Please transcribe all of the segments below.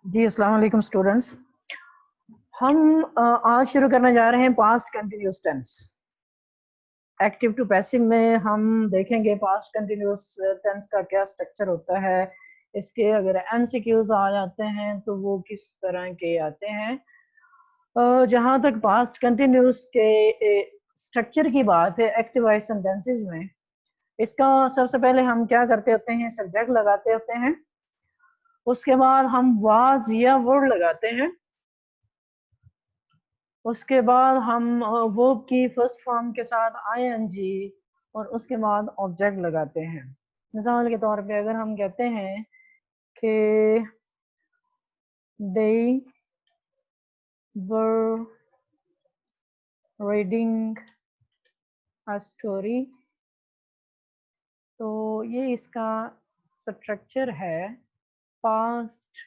जी अस्सलाम वालेकुम स्टूडेंट्स। हम आज शुरू करने जा रहे हैं past continuous tense. Active to passive में हम देखेंगे पास्ट कंटिन्यूस टेंस का क्या स्ट्रक्चर होता है। इसके अगर एमसीक्यूज आ जाते हैं तो वो किस तरह के आते हैं। जहाँ तक पास्ट कंटिन्यूस के स्ट्रक्चर की बात है एक्टिव वॉइस सेंटेंसेस में, इसका सबसे पहले हम क्या करते होते हैं, सब्जेक्ट लगाते होते हैं। उसके बाद हम वाज या वर्ड लगाते हैं। उसके बाद हम वर्ब की फर्स्ट फॉर्म के साथ आईएनजी और उसके बाद ऑब्जेक्ट लगाते हैं। मिसाल के तौर पे अगर हम कहते हैं कि दे वर रीडिंग अ स्टोरी, तो ये इसका स्ट्रक्चर है पास्ट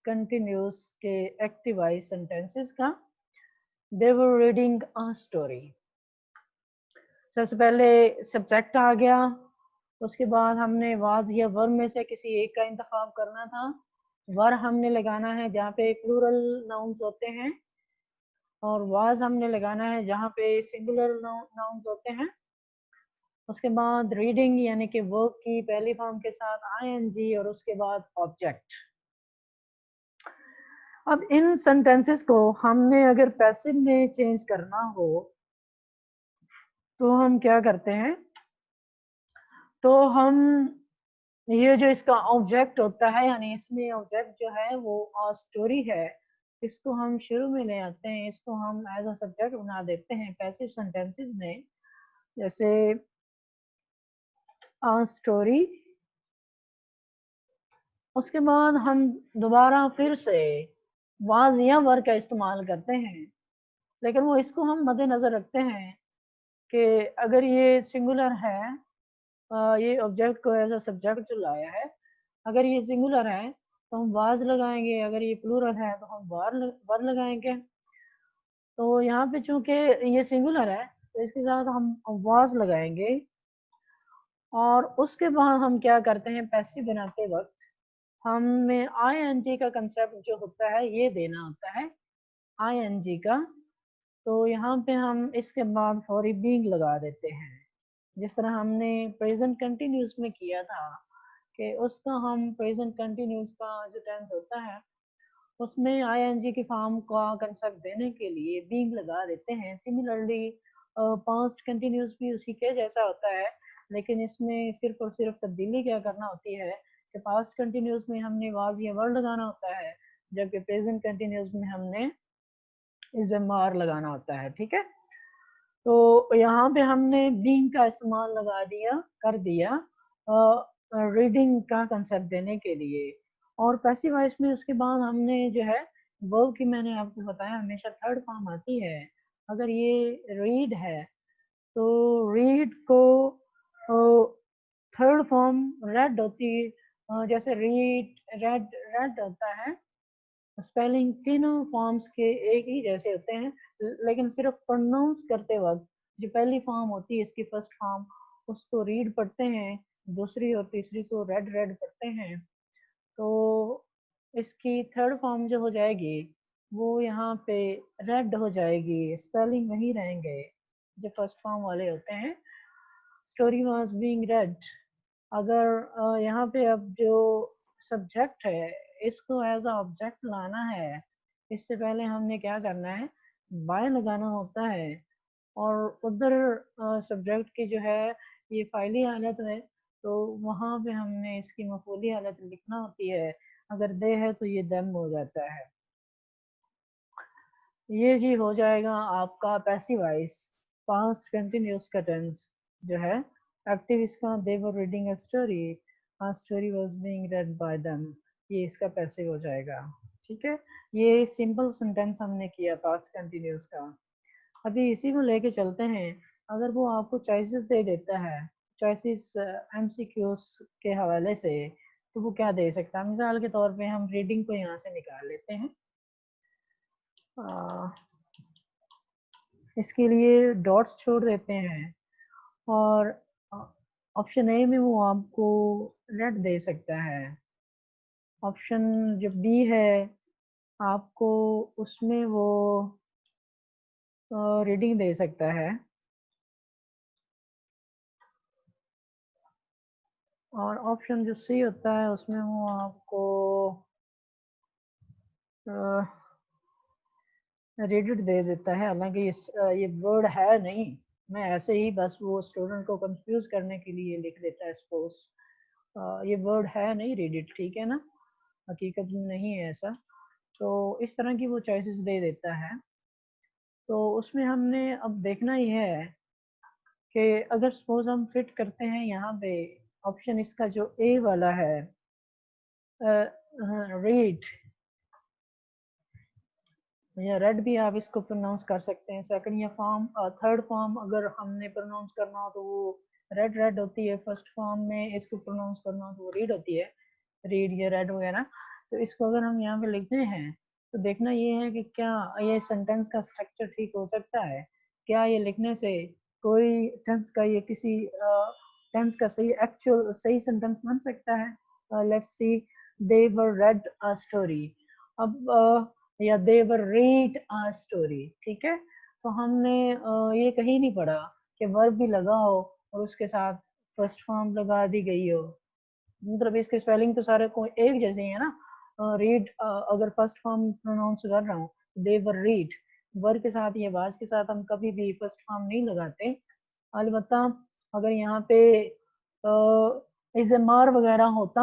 कंटिन्यूस के एक्टिव वॉइस सेंटेंसेस का। दे वर रीडिंग अ स्टोरी, सबसे पहले सब्जेक्ट आ गया। उसके बाद हमने वाज या वर में से किसी एक का इंतखाब करना था। वर हमने लगाना है जहाँ पे प्लूरल नाउन्स होते हैं और वाज हमने लगाना है जहाँ पे सिंगुलर नाउन्स होते हैं। उसके बाद रीडिंग यानी कि वर्ब की पहली फॉर्म के साथ आईएनजी और उसके बाद ऑब्जेक्ट। अब इन सेंटेंसेस को हमने अगर पैसिव में चेंज करना हो तो हम क्या करते हैं, तो हम ये जो इसका ऑब्जेक्ट होता है, यानी इसमें ऑब्जेक्ट जो है वो स्टोरी है, इसको हम शुरू में ले आते हैं। इसको हम एज अ सब्जेक्ट बना देते हैं पैसिव सेंटेंसेस में। जैसे स्टोरी, उसके बाद हम दोबारा फिर से वाज या वर का इस्तेमाल करते हैं, लेकिन वो इसको हम मद्देनजर रखते हैं कि अगर ये सिंगुलर है, ये ऑब्जेक्ट को एज अ सब्जेक्ट जो लाया है, अगर ये सिंगुलर है तो हम वाज लगाएंगे, अगर ये प्लूरल है तो हम वर लगाएंगे। तो यहाँ पे चूंकि ये सिंगुलर है तो इसके साथ हम वाज लगाएंगे। और उसके बाद हम क्या करते हैं, पैसिव बनाते वक्त हमें आईएनजी का कंसेप्ट जो होता है ये देना होता है, आईएनजी का। तो यहाँ पे हम इसके बाद फॉर बीइंग लगा देते हैं, जिस तरह हमने प्रेजेंट कंटिन्यूस में किया था कि उसका हम प्रेजेंट कंटिन्यूस का जो टेंस होता है उसमें आईएनजी की फॉर्म का कंसेप्ट देने के लिए बीइंग लगा देते हैं। सिमिलरली पास्ट कंटिन्यूस भी उसी के जैसा होता है, लेकिन इसमें सिर्फ और सिर्फ तब्दीली क्या करना होती है कि पास्ट कंटिन्यूस में हमने वाज या वर्ड लगाना होता है, जबकि प्रेजेंट कंटिन्यूस में हमने इज एम आर लगाना होता है। ठीक है, तो यहाँ पे हमने बीइंग का इस्तेमाल लगा दिया कर दिया रीडिंग का कंसेप्ट देने के लिए। और पैसिव वॉइस में उसके बाद हमने जो है वर्ब की, मैंने आपको बताया हमेशा थर्ड फॉर्म आती है। अगर ये रीड है तो रीड को थर्ड फॉर्म रेड होती, जैसे रीड रेड रेड होता है। स्पेलिंग तीनों फॉर्म्स के एक ही जैसे होते हैं, लेकिन सिर्फ प्रोनाउंस करते वक्त जो पहली फॉर्म होती है इसकी फर्स्ट फॉर्म, उसको रीड पढ़ते हैं, दूसरी और तीसरी को रेड रेड पढ़ते हैं। तो इसकी थर्ड फॉर्म जो हो जाएगी वो यहाँ पे रेड हो जाएगी, स्पेलिंग वही रहेंगे जो फर्स्ट फॉर्म वाले होते हैं। स्टोरी वॉज बीइंग रेड, अगर यहाँ पे अब जो सब्जेक्ट है इसको एज अ ऑब्जेक्ट लाना है, इससे पहले हमने क्या करना है, बाय लगाना होता है। और उधर सब्जेक्ट की जो है ये फाइली हालत है, तो वहाँ पे हमने इसकी मफूली हालत लिखना होती है। अगर दे है तो ये दम हो जाता है। ये जी हो जाएगा आपका पैसिव वॉइस पास्ट कंटिन्यूस का टेंस जो है। एक्टिव इसका they were reading a story, a story was being read by them, ये इसका पैसिव हो जाएगा। ठीक है, ये सिंपल सेंटेंस हमने किया पास्ट कंटिन्यूस का। अभी इसी को लेके चलते हैं। अगर वो आपको चॉइसेस दे देता है, चॉइसेस एमसीक्यूज के हवाले से, तो वो क्या दे सकता है। मिसाल के तौर पे हम रीडिंग को यहाँ से निकाल लेते हैं। इसके लिए डॉट्स छोड़ देते हैं और ऑप्शन ए में वो आपको रेड दे सकता है। ऑप्शन जो बी है आपको उसमें वो रीडिंग दे सकता है, और ऑप्शन जो सी होता है उसमें वो आपको रेडिट दे देता है। हालांकि ये वर्ड है नहीं, मैं ऐसे ही बस वो स्टूडेंट को कंफ्यूज करने के लिए लिख देता है सपोज। ये वर्ड है नहीं रेडिट, ठीक है ना, हकीकत में नहीं है ऐसा। तो इस तरह की वो चॉइसेस दे देता है। तो उसमें हमने अब देखना ही है कि अगर सपोज हम फिट करते हैं यहाँ पे ऑप्शन इसका जो ए वाला है, रीड या रेड भी आप इसको प्रोनाउंस कर सकते हैं। सेकंड या फॉर्म थर्ड फॉर्म अगर हमने प्रोनाउंस करना हो तो वो रेड रेड होती है, फर्स्ट फॉर्म में इसको प्रोनाउंस करना हो तो वो रीड होती है, रीड या रेड वगैरह। तो इसको अगर हम यहाँ पे लिखते हैं तो देखना ये है कि क्या ये सेंटेंस का स्ट्रक्चर ठीक हो सकता है, क्या ये लिखने से कोई टेंस का ये किसी टेंस का सही एक्चुअल सही सेंटेंस बन सकता है। Let's see, they were red a story. अब या दे वर रीड अ स्टोरी, ठीक है। तो हमने ये कहीं नहीं पढ़ा कि वर्ब भी लगा हो और उसके साथ फर्स्ट फॉर्म लगा दी गई हो। मतलब इसके स्पेलिंग तो सारे को एक जैसे ही है ना। रीड अगर फर्स्ट फॉर्म प्रोनाउंस कर रहा हूँ, दे वर रीड, वर्ब के साथ या वाज के साथ हम कभी भी फर्स्ट फॉर्म नहीं लगाते। अलबत्ता अगर यहाँ पे इज़मार वगैरह होता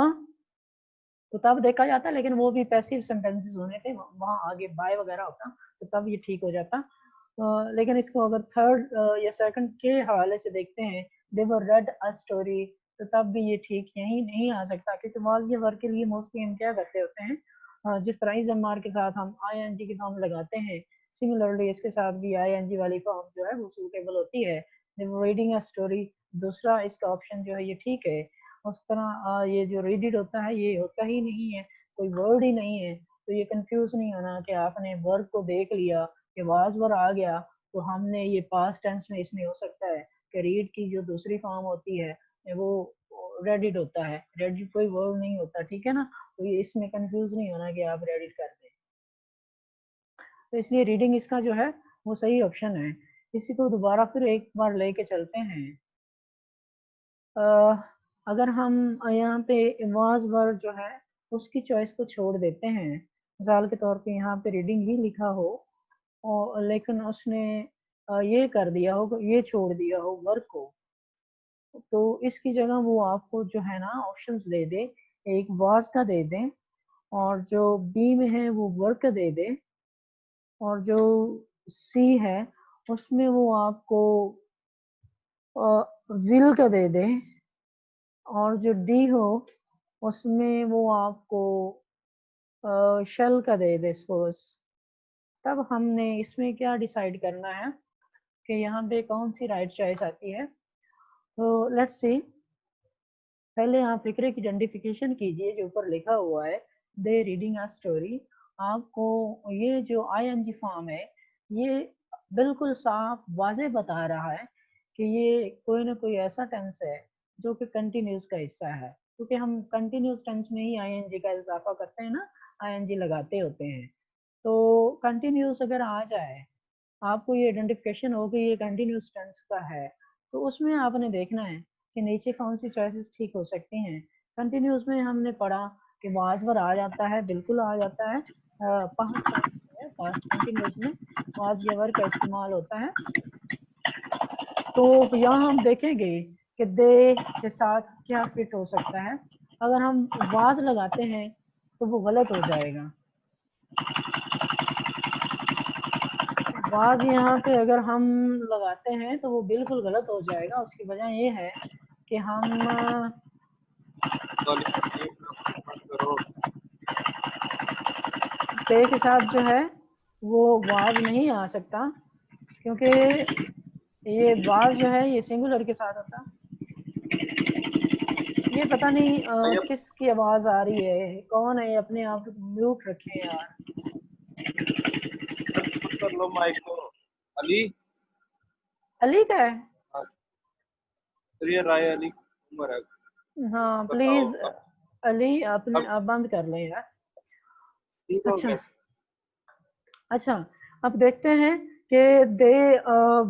तो तब देखा जाता, लेकिन वो भी पैसिव सेंटेंसेस होने थे, वहाँ आगे बाय वगैरह होता तो तब ये ठीक हो जाता। लेकिन इसको अगर थर्ड या सेकंड के हवाले से देखते हैं, दे वर रेड अ स्टोरी, तो तब भी ये ठीक यही नहीं आ सकता, क्योंकि वाज ये वर्क के लिए मोस्टली हम क्या करते होते हैं, जिस तरह इज एम आर के साथ हम आई एन जी की फॉर्म लगाते हैं, सिमिलरली इसके साथ भी आई एन जी वाली फॉर्म जो है वो सूटेबल होती है। रीडिंग अ स्टोरी दूसरा इसका ऑप्शन जो है ये ठीक है। उस तरह ये जो रीडिड होता है ये होता ही नहीं है, कोई वर्ड ही नहीं है। तो ये कंफ्यूज नहीं होना कि आपने वर्ड को देख लिया कि वाज वर आ गया तो हमने ये पास्ट टेंस में इसमें हो सकता है कि रीड की जो दूसरी फॉर्म होती है वो रेडिट होता है, रेडिट कोई वर्ड नहीं होता, ठीक है ना। तो ये इसमें कंफ्यूज नहीं होना कि आप रेडिट कर दें। तो इसलिए रीडिंग इसका जो है वो सही ऑप्शन है। इसी को दोबारा फिर एक बार लेके चलते हैं। अगर हम यहाँ पे वाज वर्ड जो है उसकी चॉइस को छोड़ देते हैं, मिसाल के तौर पे यहाँ पे रीडिंग ही लिखा हो और लेकिन उसने ये कर दिया हो, ये छोड़ दिया हो वर्क को, तो इसकी जगह वो आपको जो है ना ऑप्शंस दे दे, एक वाज का दे दे, और जो बी में है वो वर्क दे दे, और जो सी है उसमें वो आपको विल का दे दे, और जो डी हो उसमें वो आपको शेल का दे दे सपोज। तब हमने इसमें क्या डिसाइड करना है कि यहाँ पे कौन सी राइट चॉइस आती है। तो लेट्स सी, पहले आप फिक्रे की आइडेंटिफिकेशन कीजिए जो ऊपर लिखा हुआ है दे रीडिंग अ स्टोरी। आपको ये जो आईएनजी फॉर्म है ये बिल्कुल साफ वाजे बता रहा है कि ये कोई ना कोई ऐसा टेंस है जो कि कंटिन्यूस का हिस्सा है, क्योंकि हम कंटिन्यूस टेंस में ही आईएनजी का इजाफा करते हैं ना, आईएनजी लगाते होते हैं। तो कंटिन्यूस अगर आ जाए, आपको ये आइडेंटिफिकेशन हो कि ये कंटिन्यूस टेंस का है, तो उसमें आपने देखना है कि नीचे कौन सी चॉइसेस ठीक हो सकती हैं। कंटिन्यूस में हमने पढ़ा कि वाज वर आ जाता है, बिल्कुल आ जाता है। पास्ट टेंस है, पास्ट कंटिन्यूस में वाज या वर का इस्तेमाल होता है। तो यहाँ हम देखेंगे कि दे के साथ क्या फिट हो सकता है। अगर हम वाज लगाते हैं तो वो गलत हो जाएगा। वाज यहाँ पे अगर हम लगाते हैं तो वो बिल्कुल गलत हो जाएगा। उसकी वजह ये है कि हम पे के साथ जो है वो वाज नहीं आ सकता, क्योंकि ये वाज जो है ये सिंगुलर के साथ होता। ये पता नहीं किसकी आवाज आ रही है, कौन है, अपने आप म्यूट रखे यार। कर लो माइक को। अली अली का है? राय अली उमर है। हाँ बताओ प्लीज, अब अली आपने अब आप बंद कर लें यार। ठीक हो अच्छा गया। अच्छा, अब देखते हैं कि दे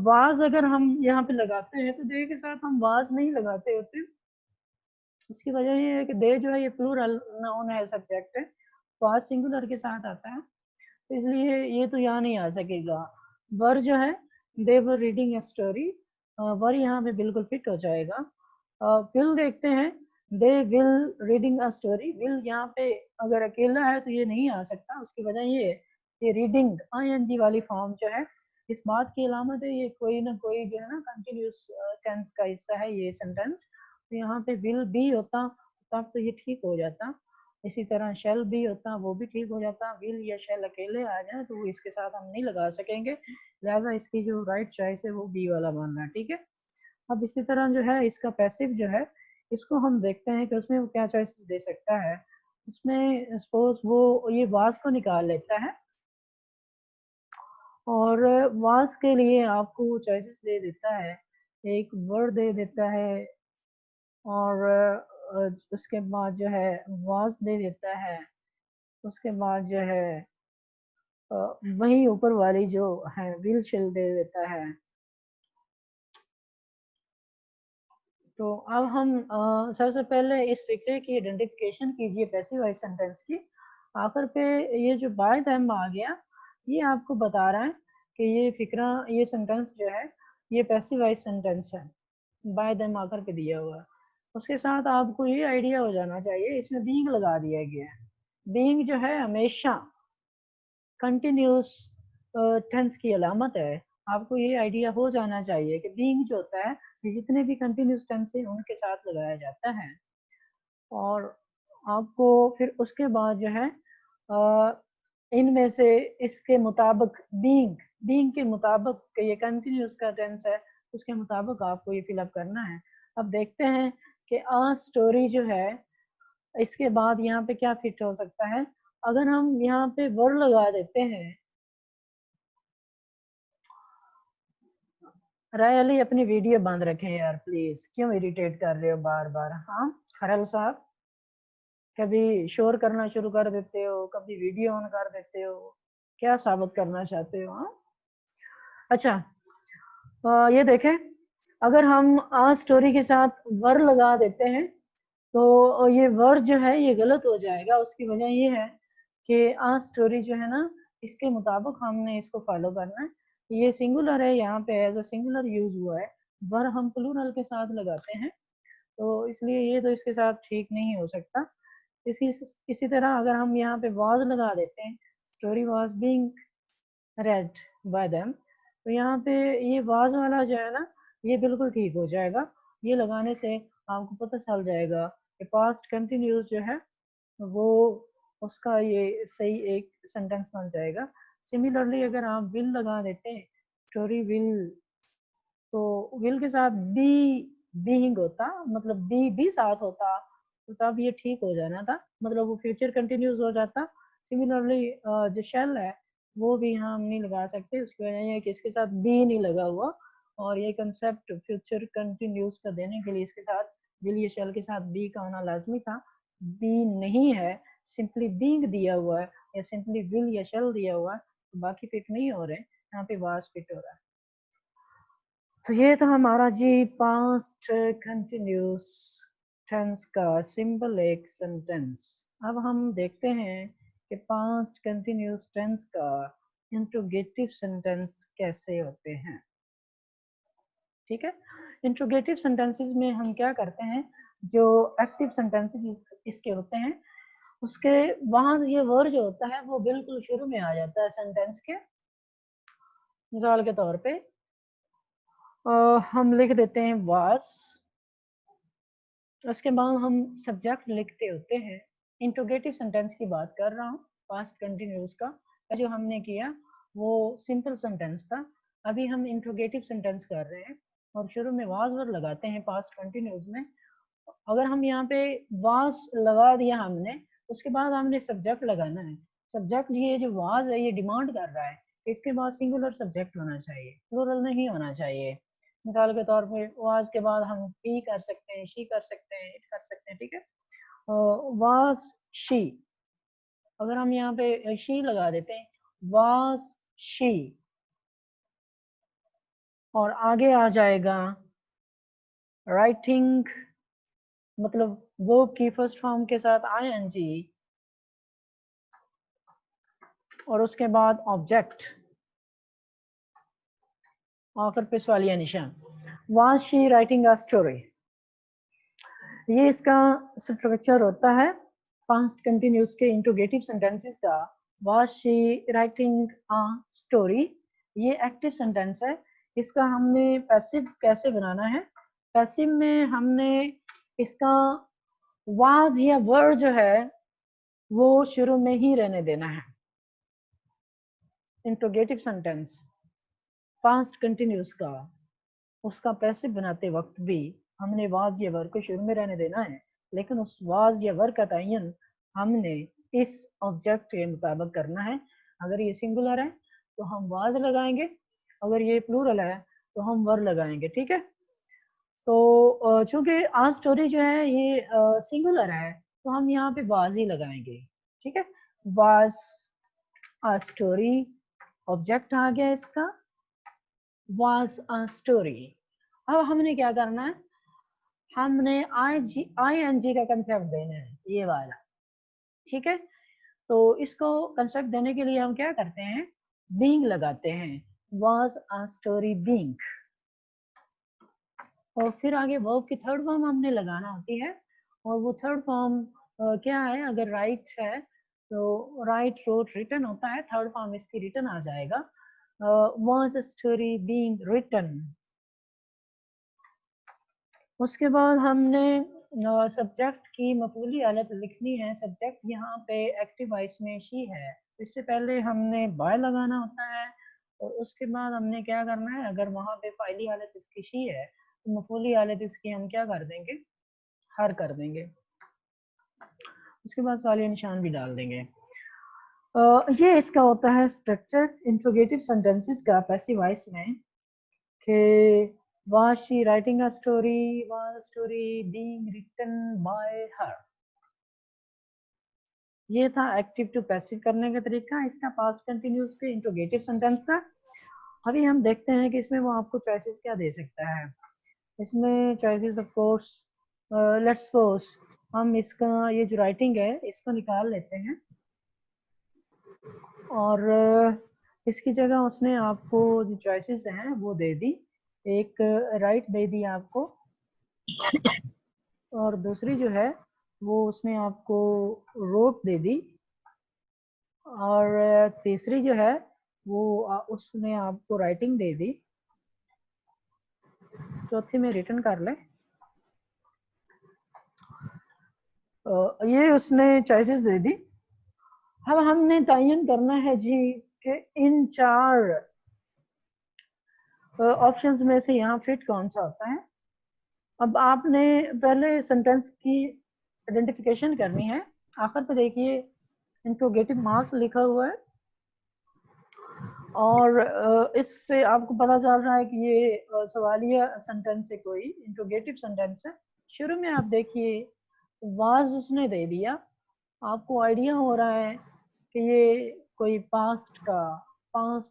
वाज अगर हम यहाँ पे लगाते हैं तो दे के साथ हम वाज नहीं लगाते होते। उसकी वजह ये है कि दे जो है ये प्लूरल नाउन है, सब्जेक्ट है, वाज सिंगुलर के साथ आता है, तो इसलिए ये तो यहाँ नहीं आ सकेगा। वर जो है, दे वर रीडिंग ए स्टोरी, वर यहाँ पे बिल्कुल फिट हो जाएगा। विल देखते हैं, they will reading a story, will यहाँ पे अगर अकेला है तो ये नहीं आ सकता। उसकी वजह ये है कि रीडिंग आईएनजी वाली फॉर्म जो है इस बात की अलामत है, ये कोई ना कोई जो है ना कंटिन्यूस टेंस का हिस्सा है ये सेंटेंस। तो यहाँ पे विल बी होता तब तो ये ठीक हो जाता। इसी तरह शेल भी होता, वो भी ठीक हो जाता। विल या शेल अकेले आ जाए तो इसके साथ हम नहीं लगा सकेंगे, लिहाजा इसकी जो राइट चॉइस है वो बी वाला मानना है, ठीक है। अब इसी तरह जो है इसका पैसिव जो है, इसको हम देखते हैं कि उसमें वो क्या चॉइसेस दे सकता है। उसमें सपोज वो ये वाज को निकाल लेता है और वाज के लिए आपको चॉइसेस दे देता है, एक वर्ड दे देता है और उसके बाद जो है वाज दे देता है, उसके बाद जो है वही ऊपर वाली जो है विल शेल दे देता है। तो अब हम सबसे पहले इस फिक्रे की आइडेंटिफिकेशन कीजिए पैसिव वॉइस सेंटेंस की। आखिर पे ये जो बाय दैम आ गया, ये आपको बता रहा है कि ये फिक्रा, ये सेंटेंस जो है ये पैसिव वॉइस सेंटेंस है, बाय दैम आकर के दिया हुआ है। उसके साथ आपको ये आइडिया हो जाना चाहिए, इसमें बीइंग लगा दिया गया है। बीइंग जो है हमेशा कंटिन्यूस टेंस की अलामत है। आपको ये आइडिया हो जाना चाहिए कि बीइंग जो होता है ये जितने भी कंटिन्यूस टेंस हैं उनके साथ लगाया जाता है। और आपको फिर उसके बाद जो है इनमें से इसके मुताबिक बीइंग बीइंग के मुताबिक ये कंटिन्यूस का टेंस है, उसके मुताबिक आपको ये फिलअप करना है। अब देखते हैं कि आ स्टोरी जो है इसके बाद यहाँ पे क्या फिट हो सकता है। अगर हम यहाँ पे वर लगा देते हैं, राय अली अपनी वीडियो बंद रखें यार प्लीज, क्यों इरिटेट कर रहे हो बार बार। हाँ खरल साहब, कभी शोर करना शुरू कर देते हो, कभी वीडियो ऑन कर देते हो, क्या साबित करना चाहते हो। हाँ अच्छा, ये देखें, अगर हम आ स्टोरी के साथ वर लगा देते हैं तो ये वर जो है ये गलत हो जाएगा। उसकी वजह ये है कि आ स्टोरी जो है ना, इसके मुताबिक हमने इसको फॉलो करना है। ये सिंगुलर है, यहाँ पे एज अ सिंगुलर यूज हुआ है, वर हम प्लूरल के साथ लगाते हैं, तो इसलिए ये तो इसके साथ ठीक नहीं हो सकता। इसी तरह अगर हम यहाँ पे वाज लगा देते हैं, story was being read by them, तो यहाँ पे ये वाज वाला जो है ना ये बिल्कुल ठीक हो जाएगा। ये लगाने से आपको पता चल जाएगा कि पास्ट कंटिन्यूस जो है वो उसका ये सही एक सेंटेंस बन जाएगा। सिमिलरली अगर आप विल लगा देते हैं, स्टोरी विल, तो विल के साथ बी बीइंग होता, मतलब बी भी साथ होता, तो तब ये ठीक हो जाना था, मतलब वो फ्यूचर कंटिन्यूस हो जाता। सिमिलरली जो शेल है वो भी यहाँ हम नहीं लगा सकते, उसकी वजह यह है कि इसके साथ बी नहीं लगा हुआ, और ये कंसेप्ट फ्यूचर कंटिन्यूस का देने के लिए इसके साथ विल या शेल के साथ बी का होना लाजमी था। बी नहीं है, सिंपली बीइंग दिया हुआ है या सिंपली विल या शेल दिया हुआ है, तो बाकी फिट नहीं हो रहे, यहाँ पे वाज फिट हो रहा है। तो ये था हमारा जी पास्ट कंटिन्यूस टेंस का सिंपल एक सेंटेंस। अब हम देखते हैं कि पास्ट कंटिन्यूस टेंस का इंट्रोगेटिव सेंटेंस कैसे होते हैं। ठीक है, इंट्रोगेटिव सेंटेंसेस में हम क्या करते हैं, जो एक्टिव सेंटेंसेस इसके होते हैं उसके वहां ये वर्ड जो होता है वो बिल्कुल शुरू में आ जाता है सेंटेंस के। मिसाल के तौर पे हम लिख देते हैं वाज, उसके बाद हम सब्जेक्ट लिखते होते हैं। इंट्रोगेटिव सेंटेंस की बात कर रहा हूँ, पास्ट कंटिन्यूस का जो हमने किया वो सिंपल सेंटेंस था। अभी हम इंट्रोगेटिव सेंटेंस कर रहे हैं और शुरू में वाज वर्ड लगाते हैं पास्ट कंटिन्यूस में। अगर हम यहाँ पे वाज लगा दिया हमने, उसके बाद हमने सब्जेक्ट लगाना है। सब्जेक्ट ये जो वाज है ये डिमांड कर रहा है, इसके बाद सिंगुलर सब्जेक्ट होना चाहिए, प्लूरल नहीं होना चाहिए। मिसाल के तौर पे वाज के बाद हम ही कर सकते हैं, शी कर सकते हैं, इट कर सकते हैं, ठीक है। वाज शी, अगर हम यहाँ पे शी लगा देते हैं, वाज शी, और आगे आ जाएगा राइटिंग, मतलब वो की फर्स्ट फॉर्म के साथ आईएनजी, और उसके बाद ऑब्जेक्ट, आखिर पे सवालिया निशान। Was she writing a story, ये इसका स्ट्रक्चर होता है पास्ट कंटिन्यूस के इंट्रोगेटिव सेंटेंसेस का। Was she writing a story, ये एक्टिव सेंटेंस है। इसका हमने पैसिव कैसे बनाना है, पैसिव में हमने इसका वाज या वर जो है वो शुरू में ही रहने देना है। इंट्रोगेटिव सेंटेंस पास्ट कंटिन्यूस का, उसका पैसिव बनाते वक्त भी हमने वाज या वर को शुरू में रहने देना है, लेकिन उस वाज या वर का तयन हमने इस ऑब्जेक्ट के मुताबिक करना है। अगर ये सिंगुलर है तो हम वाज लगाएंगे, अगर ये प्लूरल है तो हम वर लगाएंगे। ठीक है, तो चूंकि आज स्टोरी जो है ये सिंगुलर है तो हम यहाँ पे वाज ही लगाएंगे। ठीक है, वाज अ स्टोरी, ऑब्जेक्ट आ गया इसका वाज अ स्टोरी। अब हमने क्या करना है, हमने आई एन जी का कंसेप्ट देना है, ये वाला। ठीक है, तो इसको कंसेप्ट देने के लिए हम क्या करते हैं, बीइंग लगाते हैं, वाज अ स्टोरी बीइंग, और फिर आगे वर्ब की थर्ड फॉर्म हमने लगाना होती है, और वो थर्ड फॉर्म क्या है, अगर राइट है तो राइट रोट रिटन होता है, थर्ड फॉर्म इसकी रिटन आ जाएगा, was a story being written. उसके बाद हमने सब्जेक्ट की मफूली हालत लिखनी है। सब्जेक्ट यहाँ पे एक्टिव वॉइस में शी है, इससे पहले हमने बाय लगाना होता है, और उसके बाद हमने क्या करना है, अगर वहाँ पे फाइली हालत इसकी शी है तो मफूली हालत इसकी हम क्या कर देंगे, हर कर देंगे, उसके बाद वाले निशान भी डाल देंगे। ये इसका होता है स्ट्रक्चर इंट्रोगेटिव सेंटेंसेस का पैसिव वॉइस में, कि was she writing a story, was story being written by her। ये था एक्टिव टू पैसिव करने का तरीका इसका पास्ट कंटिन्यूस के इंट्रोगेटिव सेंटेंस का। अभी हम देखते हैं कि इसमें वो आपको चॉइसेस क्या दे सकता है। इसमें choices of course, let's suppose हम इसका ये जो राइटिंग है इसको निकाल लेते हैं, और इसकी जगह उसने आपको जो चॉइसेस हैं वो दे दी, एक राइट दे दी आपको, और दूसरी जो है वो उसने आपको रोट दे दी, और तीसरी जो है वो उसने आपको राइटिंग दे दी, चौथी में रिटर्न कर ले। ये उसने चॉइसेस दे दी। अब हमने तयन करना है जी कि इन चार ऑप्शंस में से यहाँ फिट कौन सा होता है। अब आपने पहले सेंटेंस की आइडेंटिफिकेशन करनी है। आखिर पे देखिए इंट्रोगेटिव मार्क लिखा हुआ है, और इससे आपको पता चल रहा है कि ये सवालिया सेंटेंस है, कोई इंट्रोगेटिव सेंटेंस है। शुरू में आप देखिए वाज उसने दे दिया, आपको आइडिया हो रहा है कि ये कोई पास्ट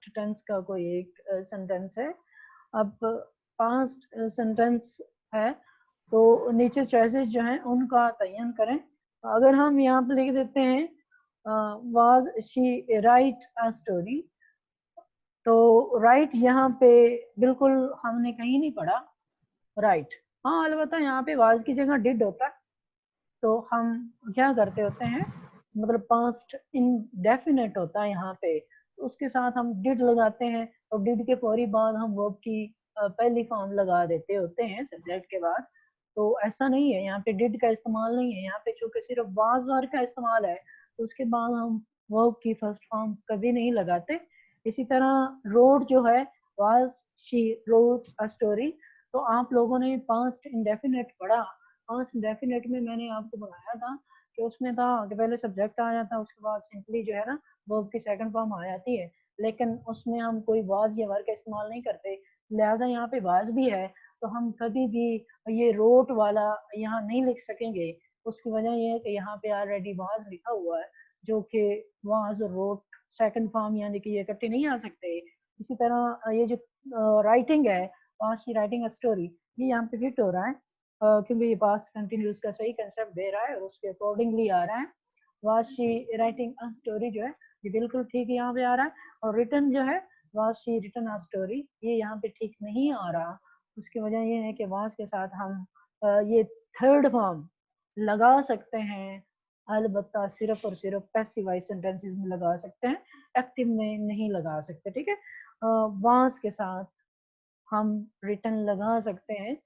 टेंस का कोई एक सेंटेंस है। अब पास्ट सेंटेंस है तो नीचे चॉइसेस जो हैं उनका तयन करें। अगर हम यहाँ पे लिख देते हैं was she write a story, तो राइट यहाँ पे बिल्कुल हमने कहीं नहीं पढ़ा राइट। हाँ, अलबत्ता यहाँ पे वाज की जगह डिड होता, तो हम क्या करते होते हैं, मतलब पास्ट इंडेफिनेट होता है यहाँ पे, तो उसके साथ हम डिड लगाते हैं, और डिड के फौरी बाद हम वर्ब की पहली फॉर्म लगा देते होते हैं सब्जेक्ट के बाद। तो ऐसा नहीं है, यहाँ पे डिड का इस्तेमाल नहीं है, यहाँ पे चूंकि सिर्फ वाज वर्ब का इस्तेमाल है तो उसके बाद हम वर्ब की फर्स्ट फॉर्म कभी नहीं लगाते। इसी तरह रोड जो है, was she wrote a story, तो आप लोगों ने पास्ट इंडेफिनेट पढ़ा। पास्ट इंडेफिनेट में मैंने आपको बताया था कि उसमें था कि पहले सब्जेक्ट आ जाता है, उसके बाद सिंपली जो है ना वर्ब की सेकंड फॉर्म आ जाती है, लेकिन उसमें हम कोई वाज या वर का इस्तेमाल नहीं करते। लिहाजा यहाँ पे वाज भी है तो हम कभी भी ये रोट वाला यहाँ नहीं लिख सकेंगे, उसकी वजह ये है कि यहाँ पे ऑलरेडी वाज लिखा हुआ है, जो कि वाज रोट सेकंड फॉर्म, यानी कि ये इकट्ठे नहीं आ सकते। इसी तरह ये जो राइटिंग है, was she writing a story, ये यहाँ पे फिट हो रहा है क्योंकि ये पास्ट कंटिन्यूस का सही कंसेप्ट दे रहा है और उसके अकॉर्डिंगली आ रहा है। Was she writing a story जो है ये बिल्कुल ठीक यहाँ पे आ रहा है, और रिटर्न जो है was she written a story, ये यहाँ पे ठीक नहीं आ रहा। उसकी वजह ये है कि वाज के साथ हम ये थर्ड फॉर्म लगा सकते हैं, अलबत्ता सिर्फ और सिर्फ पैसिव वॉइस सेंटेंसेस में लगा सकते हैं, एक्टिव में नहीं लगा सकते। ठीक है, वाज के साथ हम रिटर्न लगा सकते हैं,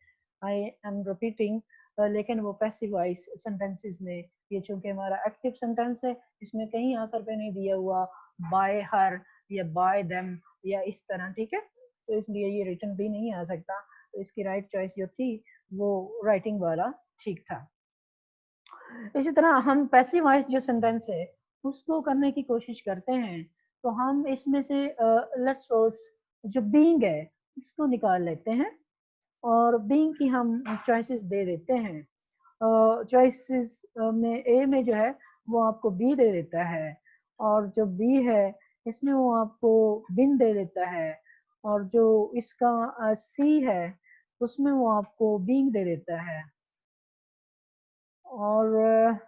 आई एम रिपीटिंग, लेकिन वो पैसिव वॉइस सेंटेंसेस में, ये चूंकि हमारा एक्टिव सेंटेंस है, इसमें कहीं आकर पे नहीं दिया हुआ बाय हर या बाय देम या इस तरह। ठीक है, तो इसलिए ये रिटर्न भी नहीं आ सकता। तो इसकी राइट चॉइस जो थी वो राइटिंग वाला ठीक था। इसी तरह हम पैसिव वॉइस जो सेंटेंस है उसको करने की कोशिश करते हैं, तो हम इसमें से लेट्स सपोज जो बीइंग है इसको निकाल लेते हैं और बीइंग की हम चॉइसेस दे देते हैं। चॉइसेस में ए में जो है वो आपको बी दे देता है, और जो बी है इसमें वो आपको बिन दे देता है, और जो इसका सी है उसमें वो आपको बीइंग दे देता है, और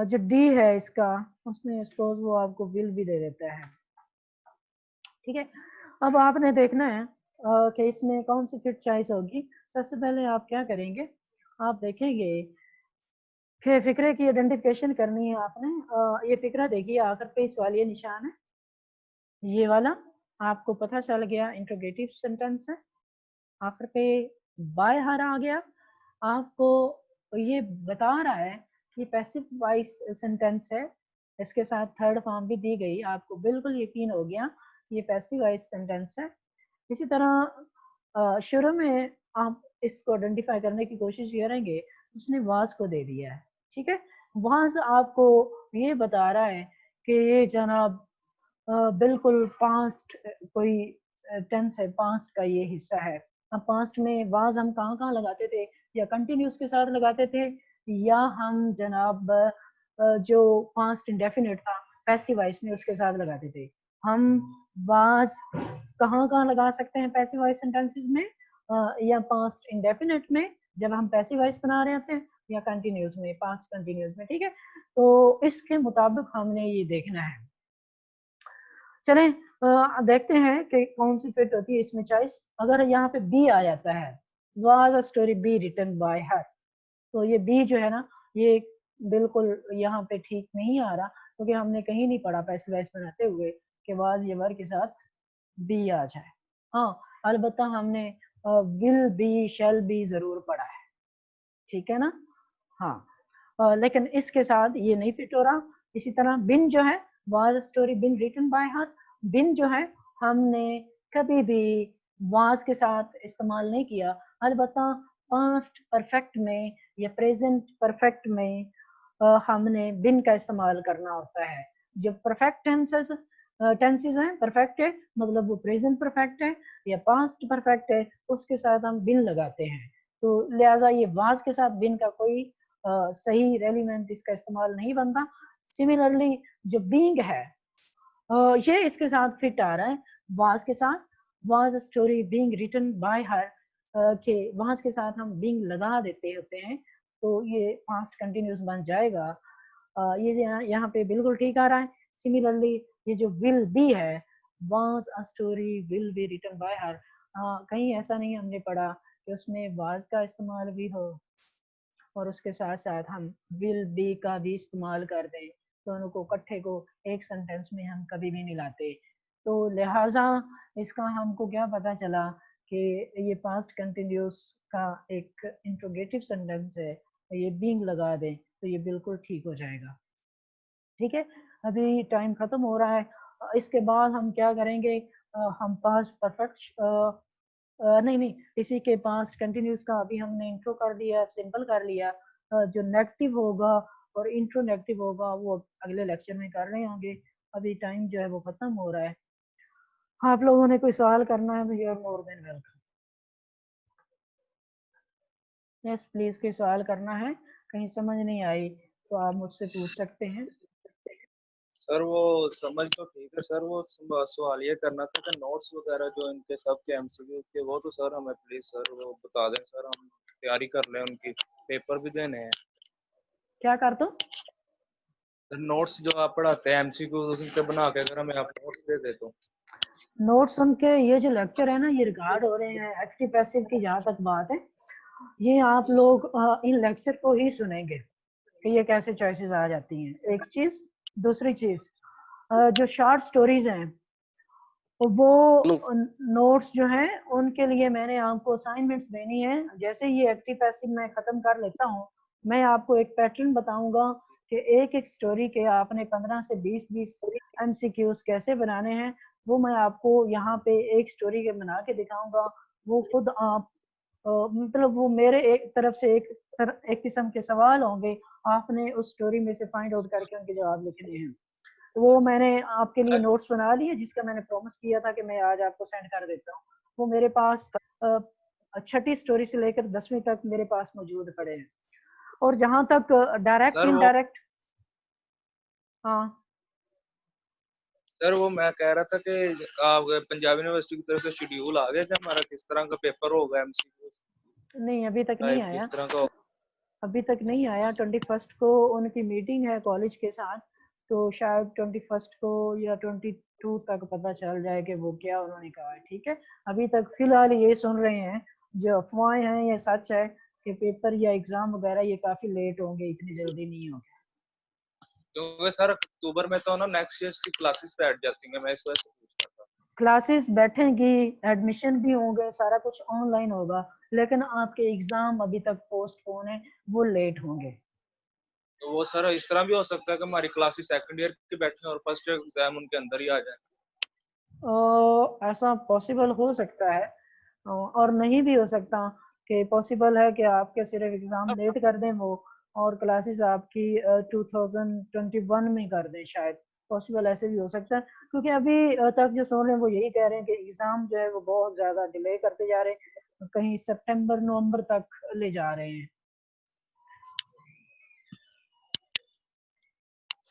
जो डी है इसका उसमें सपोज वो आपको विल भी दे देता है। ठीक है, अब आपने देखना है कि इसमें कौन सी फिट चॉइस होगी। सबसे पहले आप क्या करेंगे, आप देखेंगे कि फिक्रे की आइडेंटिफिकेशन करनी है आपने। ये फिक्रा देखिए आखिर पे इस वाले निशान है, ये वाला आपको पता चल गया इंट्रोगेटिव सेंटेंस है। आखिर पे बाय हर आ गया, आपको ये बता रहा है कि पैसिव वॉइस सेंटेंस है, इसके साथ थर्ड फॉर्म भी दी गई, आपको बिल्कुल यकीन हो गया ये पैसिव वॉइस सेंटेंस है। इसी तरह शुरू में आप इसको आइडेंटिफाई करने की कोशिश करेंगे, उसने वाज को दे दिया है। ठीक है, वाज आपको ये बता रहा है कि ये जनाब बिल्कुल पास्ट कोई टेंस है, पास्ट का ये हिस्सा है। अब पास्ट में वाज हम कहाँ कहाँ लगाते थे, या कंटिन्यूस के साथ लगाते थे, या हम जनाब जो पास्ट इंडेफिनिट था पैसिव वॉइस में उसके साथ लगाते थे। हम वाज कहाँ कहाँ लगा सकते हैं पैसिव वॉइस सेंटेंसेस में, या पास्ट इंडेफिनिट में जब हम पैसिव वॉइस बना रहे होते हैं, या कंटिन्यूस में, पास्ट कंटिन्यूस में। ठीक है, तो इसके मुताबिक हमने ये देखना है। चलें देखते हैं कि कौन सी फिट होती है इसमें चॉइस। अगर यहाँ पे बी आ जाता है, was a story be written by her, तो ये बी जो है ना ये बिल्कुल यहाँ पे ठीक नहीं आ रहा, क्योंकि हमने कहीं नहीं पढ़ा पैसिव वॉइस बनाते हुए कि वाज ये वर्ब के साथ बी आ जाए। हाँ, अलबत्ता हमने विल बी शैल बी जरूर पढ़ा है, ठीक है ना। हाँ, लेकिन इसके साथ ये नहीं फिट हो रहा। इसी तरह बिन जो है, was story been written by her, been जो है हमने कभी भी वाज के साथ इस्तेमाल नहीं किया, अलबत्ता पास्ट परफेक्ट में या प्रेजेंट परफेक्ट में हमने बिन का इस्तेमाल करना होता है। जो परफेक्ट टेंसेस हैं, परफेक्ट है मतलब वो प्रेजेंट परफेक्ट है या पास्ट परफेक्ट है, उसके साथ हम बिन लगाते हैं। तो लिहाजा ये वाज के साथ बिन का कोई सही रेलिवेंट इसका इस्तेमाल नहीं बनता। सिमिलरली जो बीइंग है ये इसके साथ फिट आ रहा है, वाज के साथ, was story being written by her के वाज के साथ हम बीइंग लगा देते होते हैं, तो ये पास्ट कंटिन्यूस बन जाएगा। ये यहाँ पे बिल्कुल ठीक आ रहा है। सिमिलरली ये जो विल बी है, was a story will be written by her, कहीं ऐसा नहीं हमने पढ़ा कि उसमें वाज का इस्तेमाल भी हो और उसके साथ साथ हम विल बी का भी इस्तेमाल कर दें, दोनों को इकट्ठे को एक सेंटेंस में हम कभी भी नहीं लाते। तो लिहाजा इसका हमको क्या पता चला कि ये पास्ट कंटिन्यूस का एक इंट्रोगेटिव सेंटेंस है, ये बीइंग लगा दें तो ये बिल्कुल ठीक हो जाएगा। ठीक है, अभी टाइम खत्म हो रहा है। इसके बाद हम क्या करेंगे, हम पास्ट परफेक्ट नहीं नहीं, इसी के पास्ट कंटिन्यूस का अभी हमने इंट्रो कर दिया, सिंपल कर लिया। जो नेगेटिव होगा और इंट्रो नेगेटिव होगा वो अगले लेक्चर में कर रहे होंगे। अभी टाइम जो है वो खत्म हो रहा है। आप लोगों ने कोई सवाल करना है तो you are more than welcome. Yes please, कोई सवाल करना है कहीं समझ नहीं आई तो आप मुझसे पूछ सकते हैं। सर वो समझ तो ठीक है सर, वो सवाल ये करना था कि नोट्स वगैरह जो इनके सबके एमसीक्यू के, वो तो सर हमें प्लीज सर वो बता दें सर, हम तैयारी कर लें, उनकी पेपर भी देने हैं। क्या कर दो? सर नोट्स जो आप पढ़ाते हैं एमसीक्यू उनके बना के अगर हमें आप नोट्स दे दे तो। नोट्स उनके, ये जो लेक्चर है ना ये रिकॉर्ड हो रहे हैं, एक्टिव पैसिव की जहाँ तक बात है, ये आप लोग इन लेक्चर को ही सुनेंगे कि ये कैसे चॉइसेस आ जाती हैं, एक चीज। दूसरी चीज, जो शॉर्ट स्टोरीज हैं वो नोट्स जो हैं उनके लिए मैंने आपको असाइनमेंट्स देनी है। जैसे ही एक्टिव पैसिव मैं खत्म कर लेता हूँ, मैं आपको एक पैटर्न बताऊंगा कि एक एक स्टोरी के आपने 15 से 20 एमसीक्यूज कैसे बनाने हैं। वो मैं आपको यहाँ पे एक स्टोरी के बना के दिखाऊंगा। वो खुद आप मतलब वो मेरे एक तरफ से एक किस्म के सवाल होंगे, आपने उस स्टोरी में से फाइंड आउट करके उनके जवाब लिखने हैं। वो मैंने आपके लिए नोट्स बना लिए, जिसका मैंने प्रॉमिस किया था कि मैं आज आपको सेंड कर देता हूँ। वो मेरे पास छठी स्टोरी से लेकर 10वीं तक मेरे पास मौजूद पड़े हैं। और जहां तक डायरेक्ट सर वो इनडायरेक्ट, हाँ सर वो मैं कह रहा था कि आप पंजाब यूनिवर्सिटी की तरफ से शेड्यूल आ गया कि हमारा किस तरह का पेपर होगा एमसीक्यू नहीं अभी तक नहीं टाइप, आया, किस तरह का होगा? अभी तक नहीं आया। 21 को उनकी मीटिंग है कॉलेज के साथ, तो शायद 21 को या 22 तक पता चल जाए कि वो क्या उन्होंने कहा है। ठीक है, अभी तक फिलहाल ये सुन रहे हैं, जो अफवाहें हैं ये सच है कि पेपर या एग्जाम वगैरह ये काफी लेट होंगे, इतनी जल्दी नहीं होंगे। क्योंकि सर अक्टूबर में तो ना नेक्स्ट ईयर की क्लासेस बैठ जाती हैं, मैं इस वजह से पूछ रहा था। क्लासेस बैठेंगी, एडमिशन भी होंगे, सारा कुछ ऑनलाइन होगा, लेकिन आपके एग्जाम अभी तक पोस्टपोन है, वो लेट होंगे। तो वो सर इस तरह भी हो सकता है कि हमारी क्लासेस सेकंड ईयर की बैठे और फर्स्ट ईयर एग्जाम उनके अंदर ही आ जाए। ऐसा पॉसिबल हो सकता है, और नहीं भी हो सकता। कि पॉसिबल है कि आपके सिर्फ एग्जाम लेट कर दें वो, और क्लासेस आपकी 2021 में कर दें शायद। पॉसिबल ऐसे भी हो सकता है, क्योंकि अभी तक जो सुन रहे हैं वो यही कह रहे हैं कि एग्जाम जो है वो बहुत ज्यादा डिले करते जा रहे हैं, कहीं सितंबर नवंबर तक ले जा रहे हैं।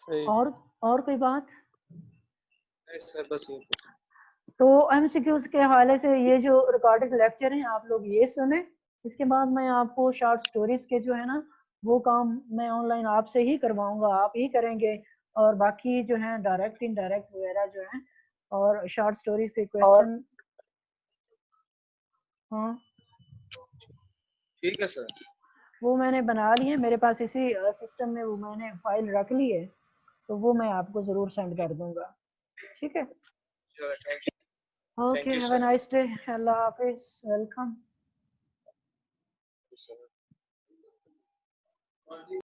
सही। और कोई बात? नहीं सर बस ये तो एमसीक्यूज के हवाले से ये जो रिकॉर्डेड लेक्चर हैं आप लोग ये सुने। इसके बाद मैं आपको शॉर्ट स्टोरीज के जो है ना वो काम मैं ऑनलाइन आपसे ही करवाऊंगा, आप ही करेंगे। और बाकी जो है डायरेक्ट इनडायरेक्ट वगैरह जो है, और शॉर्ट स्टोरीज के और क्वेश्चन, हाँ ठीक है सर। वो मैंने बना लिए, मेरे पास इसी सिस्टम में वो मैंने फाइल रख ली है, तो वो मैं आपको जरूर सेंड कर दूंगा। ठीक है, okay, thank you have a sir. Nice day, Allah Hafiz, welcome.